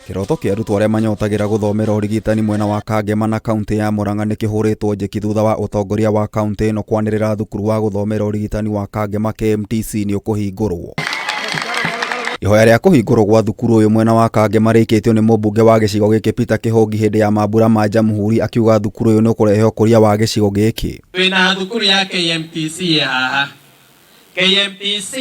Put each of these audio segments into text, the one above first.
Kiroto kia arutwo aria manyotagira guthomera urigitani mwena wa Kangema na kaunti ya Murang'a ni kihuritwo njeki thutha wa utongoria wa kaunti ino kwanirira thukuru wa guthomera urigitani wa Kangema KMTC ni ukuhingurwo. Ihoya ria kuhingurwo gwa thukuru uyu mwena wa Kangema rikitio ni mubunge wa gicigo giki Peter Kihogi hindi ya mambura ma Jamhuri akiuga thukuru uyu ni ukurehe ukuria wa gicigo giki. Twina thukuru ya KMTC haha. KMTC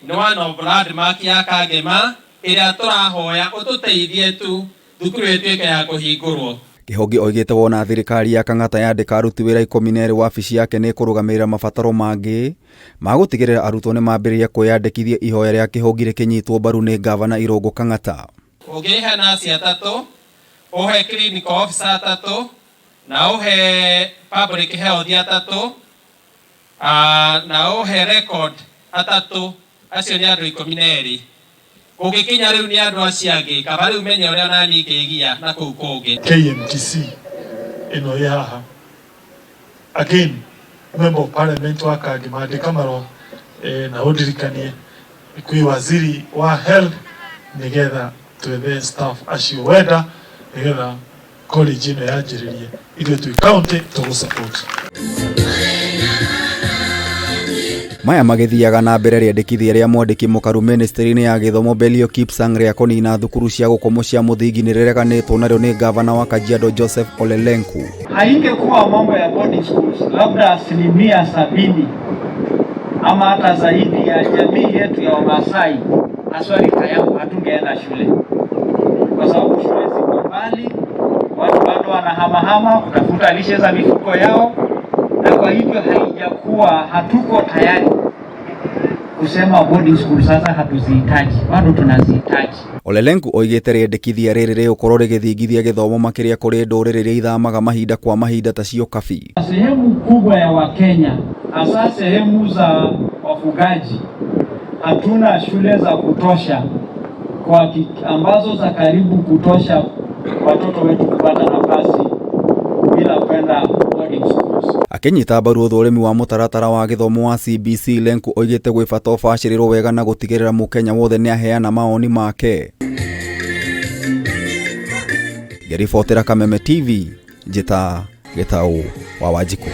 ni one of landmark ya Kangema iria turahoya ututeithie tu thukuru ituike ya kuhingurwo. Kihogi oigite wona thirikari ya Kang'ata yandika aruti wira 12 wabici yake ni kurugamirira mabataro mangi magutigirira arutwo ni mambiriria kwiyandikithia. Ihoya ria Kihogi rikinyitwo mbaru ni gavana Irungu Kang'ata. Ugihe nasi atatu, uhe clinical officer atatu, na uhe public health atatu, na uhe record atatu, acio ni andu 12. Kugikinya riu ni andu aciangi kabari umenye uria nani ngigia na kuu kungi. KMTC ino yaha again member of parliament wa Kangema andika marwa na udirikanie kwi waziri wa health nigetha twethe staff acio wenda nigetha college ino yanjiririe ithuĩ twi county tugusupport. Maya magithiaga na mbere riandikithia ria mwandiki mukaru ministry-ini ya githomo Belio Kipsang ria kunina thukuru cia gukomo cia muthingi ni rireganitwo nario ni gavana wa Kajiado Joseph Ole Lenku. Haingekuwa mambo ya boarding schools, labda 70% ama hata zaidi ya jamii yetu ya Wamasai aswali kayangu hatungeenda shule, kwa sababu shule ziko mbali, watu bado wanahamahama kutafuta lishe za mifuko yao, na kwa hivyo haijakuwa, hatuko tayari kusema boarding school sasa hatuzihitaji, bado tunazihitaji. Ole Lenku oigite riandikithia riri rigukorwo rigithingithia githomo makiria kuri nduriri iria ithamaga mahinda kwa mahinda ta cio kabi. Sehemu kubwa ya Wakenya, hasa sehemu za wafugaji, hatuna shule za kutosha ambazo za karibu kutosha watoto wetu kupata nafasi bila kwenda boarding schools. Akinyita mbaru uthurimi wa mutaratara wa githomo wa CBC, Lenku oigite gwi bata ubacirĩrwo wega na gutigirira mukenya wothe ni aheana maoni make. Ngĩribotera Kameme TV, njĩta Gĩtaũ wa Wanjikũ.